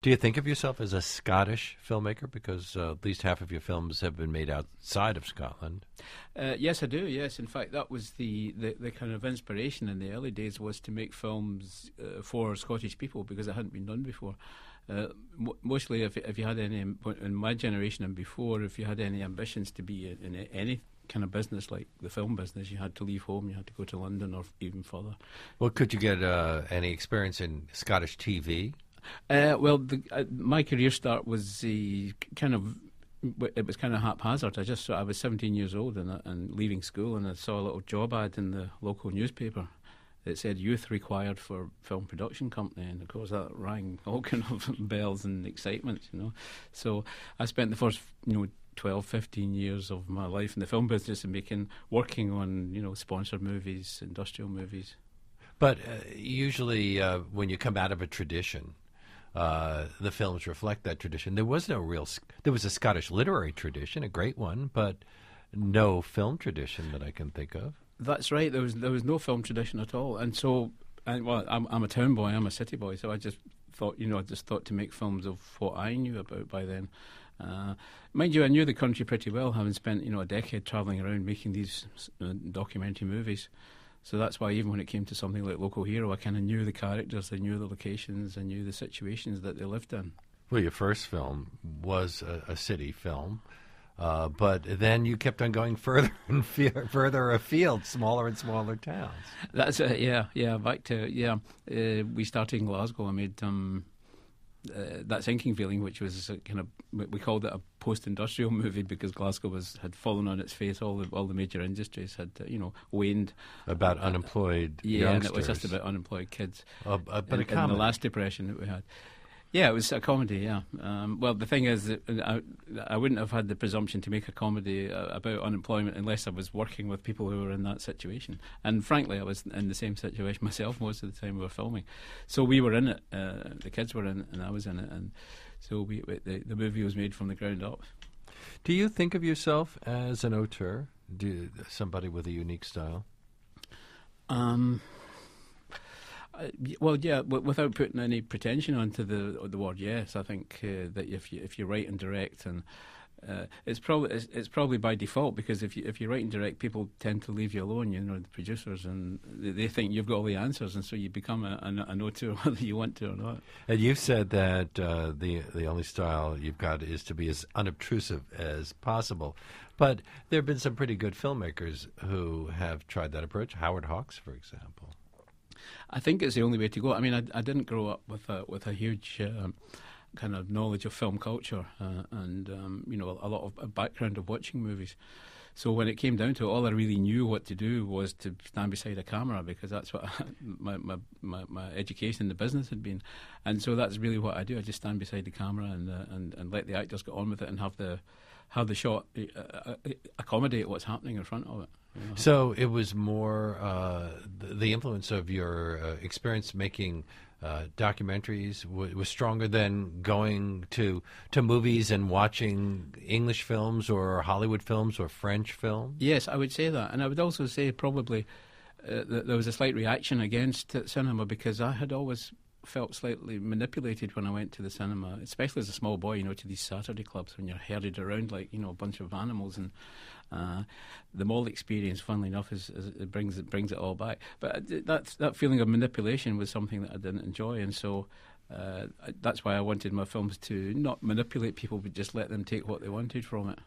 Do you think of yourself as a Scottish filmmaker? Because at least half of your films have been made outside of Scotland. Yes, I do. Yes, in fact, that was the kind of inspiration in the early days, was to make films for Scottish people, because it hadn't been done before. Mostly, if you had any, in my generation and before, if you had any ambitions to be in any kind of business like the film business, you had to leave home, you had to go to London or even further. Well, could you get any experience in Scottish TV? My career start was kind of, it was kind of haphazard. I was 17 years old and leaving school, and I saw a little job ad in the local newspaper. It said youth required for film production company, and of course that rang all kind of bells and excitement, So I spent the first, 12, 15 years of my life in the film business and working on, sponsored movies, industrial movies. But usually when you come out of a tradition, the films reflect that tradition. There was a Scottish literary tradition, a great one, but no film tradition that I can think of. That's right. There was no film tradition at all, and so, I'm a town boy, I'm a city boy, so I just thought, to make films of what I knew about by then. Mind you, I knew the country pretty well, having spent a decade travelling around making these documentary movies. So that's why even when it came to something like Local Hero, I kind of knew the characters, I knew the locations, I knew the situations that they lived in. Well, your first film was a city film, but then you kept on going further and further afield, smaller and smaller towns. That's it, yeah. Back to, we started in Glasgow. I made That Sinking Feeling, which was we called it a post-industrial movie because Glasgow had fallen on its face. All the major industries had waned. About unemployed youngsters. And it was just about unemployed kids. But in the last depression that we had. Yeah, it was a comedy, yeah. Well, the thing is that I wouldn't have had the presumption to make a comedy about unemployment unless I was working with people who were in that situation. And frankly, I was in the same situation myself most of the time we were filming. So we were in it, the kids were in it, and I was in it. And so the movie was made from the ground up. Do you think of yourself as an auteur? Somebody with a unique style? Well, yeah, without putting any pretension onto the word, yes. I think that if you write and direct, and it's probably by default, because if you write and direct, people tend to leave you alone. The producers, and they think you've got all the answers, and so you become an auteur whether you want to or not. And you've said that the only style you've got is to be as unobtrusive as possible. But there have been some pretty good filmmakers who have tried that approach. Howard Hawks, for example. I think it's the only way to go. I mean, I didn't grow up with a huge kind of knowledge of film culture and a lot of background of watching movies. So when it came down to it, all I really knew what to do was to stand beside a camera, because that's what my education in the business had been. And so that's really what I do. I just stand beside the camera and let the actors get on with it and have the shot accommodate what's happening in front of it. So it was more the influence of your experience making documentaries was stronger than going to movies and watching English films or Hollywood films or French films? Yes, I would say that. And I would also say probably that there was a slight reaction against cinema, because I had always felt slightly manipulated when I went to the cinema, especially as a small boy, to these Saturday clubs when you're herded around like, a bunch of animals. And the mall experience, funnily enough, it brings it all back. But that feeling of manipulation was something that I didn't enjoy, and so that's why I wanted my films to not manipulate people, but just let them take what they wanted from it.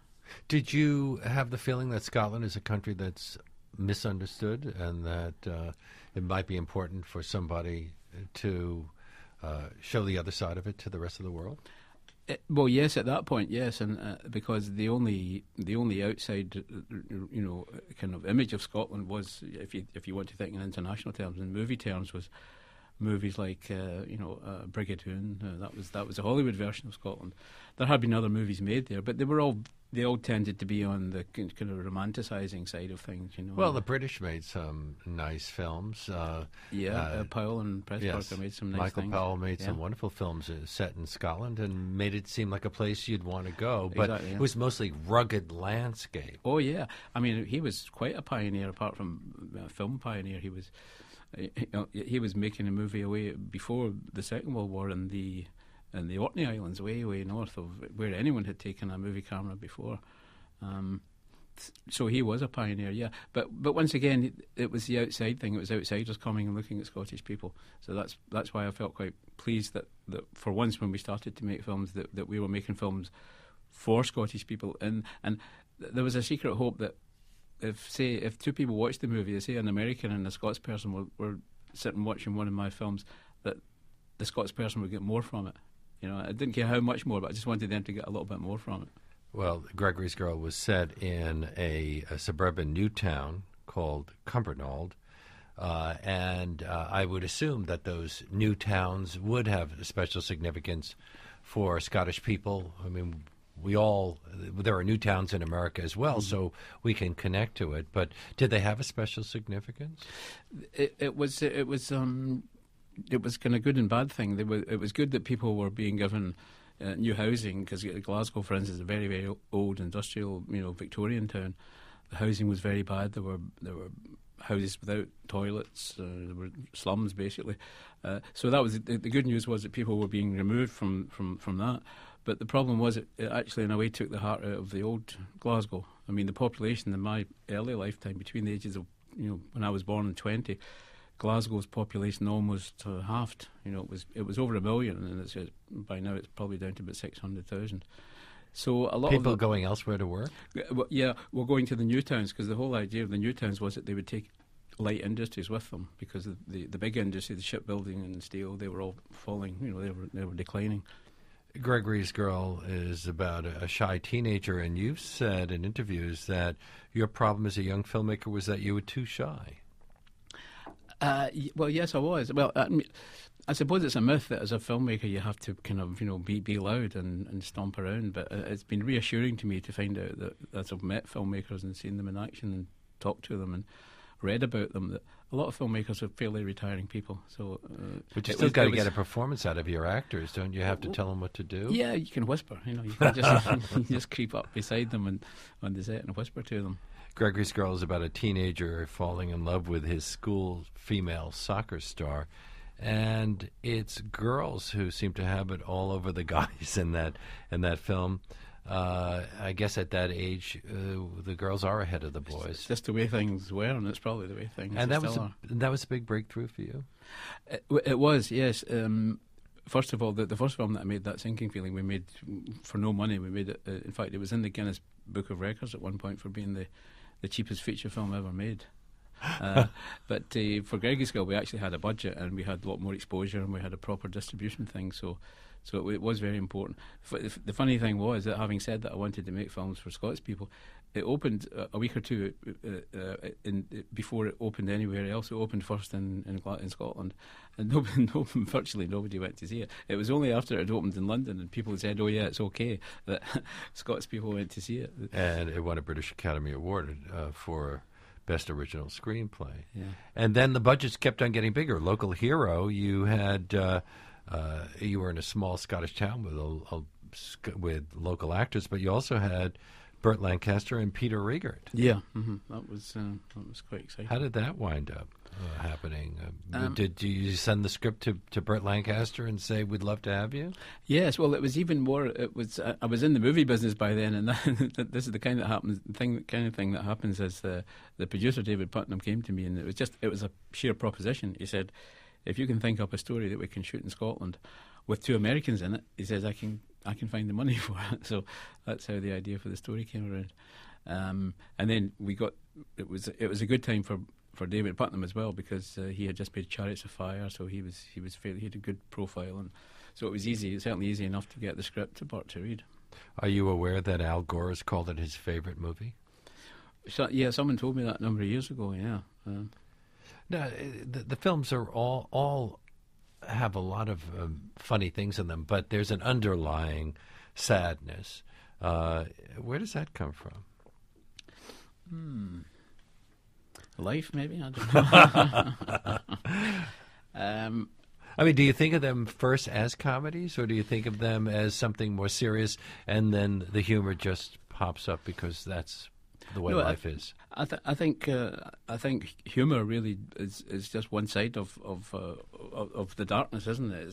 Did you have the feeling that Scotland is a country that's misunderstood, and that it might be important for somebody to show the other side of it to the rest of the world? Well, yes, at that point, yes, and because the only outside, kind of image of Scotland was, if you want to think in international terms, in movie terms, was movies like Brigadoon. That was a Hollywood version of Scotland. There had been other movies made there, but they all tended to be on the kind of romanticising side of things. Well, the British made some nice films. Powell and Pressburger made some nice things. Michael Powell made some wonderful films set in Scotland and made it seem like a place you'd want to go. But it was mostly rugged landscape. Oh, yeah. I mean, he was quite a pioneer, apart from a film pioneer. He was making a movie away before the Second World War in the in the Orkney Islands, way north of where anyone had taken a movie camera before. So he was a pioneer, yeah. But once again, it was the outside thing. It was outsiders coming and looking at Scottish people. So that's why I felt quite pleased that for once when we started to make films that we were making films for Scottish people. And there was a secret hope that if two people watched the movie, say an American and a Scots person were sitting watching one of my films, that the Scots person would get more from it. You know, I didn't care how much more, but I just wanted them to get a little bit more from it. Well, Gregorys Girl was set in a suburban new town called Cumbernauld, and I would assume that those new towns would have a special significance for Scottish people. I mean, there are new towns in America as well, so we can connect to it. But did they have a special significance? It was kind of good and bad thing. It was good that people were being given new housing, because Glasgow, for instance, is a very, very old industrial, Victorian town. The housing was very bad. There were houses without toilets. There were slums, basically. So that was the good news, was that people were being removed from that. But the problem was it actually, in a way, took the heart out of the old Glasgow. I mean, the population in my early lifetime, between the ages of, when I was born in 20, Glasgow's population almost halved. It was over 1 million, and by now it's probably down to about 600,000. So a lot people of going elsewhere to work. Yeah, we're going to the new towns, because the whole idea of the new towns was that they would take light industries with them, because the big industry, the shipbuilding and steel, they were all falling. They were declining. Gregorys Girl is about a shy teenager, and you've said in interviews that your problem as a young filmmaker was that you were too shy. Well, yes, I was. Well, I suppose it's a myth that as a filmmaker you have to kind of, be loud and stomp around. But it's been reassuring to me to find out that as I've met filmmakers and seen them in action and talked to them and read about them, that a lot of filmmakers are fairly retiring people. So, but you still got to get a performance out of your actors, don't you? Have to tell them what to do. Yeah, you can whisper. You can just creep up beside them and on the set and whisper to them. Gregorys Girl is about a teenager falling in love with his school female soccer star, and it's girls who seem to have it all over the guys in that film. I guess at that age, the girls are ahead of the boys. It's just the way things were, and it's probably the way things and that still that was a big breakthrough for you. It was, yes. First of all, the first film that I made, That Sinking Feeling, we made for no money. We made it. In fact, it was in the Guinness Book of Records at one point for being the cheapest feature film ever made. But for Gregorys Girl, we actually had a budget, and we had a lot more exposure, and we had a proper distribution thing. So it was very important. The funny thing was that, having said that I wanted to make films for Scots people, it opened a week or two before it opened anywhere else. It opened first in Scotland, and virtually nobody went to see it. It was only after it had opened in London and people said, "Oh yeah, it's okay," that Scots people went to see it. And it won a British Academy Award for Best Original Screenplay. Yeah. And then the budgets kept on getting bigger. Local Hero, you had you were in a small Scottish town with local actors, but you also had Burt Lancaster and Peter Riegert. Yeah, that was quite exciting. How did that wind up happening? Did you send the script to Burt Lancaster and say, "We'd love to have you"? Yes. Well, it was even more. It was. I was in the movie business by then, and this is the kind of thing that happens. As the producer David Putnam came to me, and it was a sheer proposition. He said, "If you can think up a story that we can shoot in Scotland with 2 Americans in it," he says, I can find the money for it. So that's how the idea for the story came around. And then it was a good time for David Putnam as well, because he had just made Chariots of Fire, so he had a good profile, and so it was certainly easy enough to get the script to Burt to read. Are you aware that Al Gore has called it his favorite movie? So, yeah, someone told me that a number of years ago. Yeah. No, the films are all have a lot of funny things in them, but there's an underlying sadness. Where does that come from? Life, maybe? I don't know. I mean, do you think of them first as comedies, or do you think of them as something more serious, and then the humor just pops up because that's the way life is? I think humor really is just one side of the darkness, isn't it?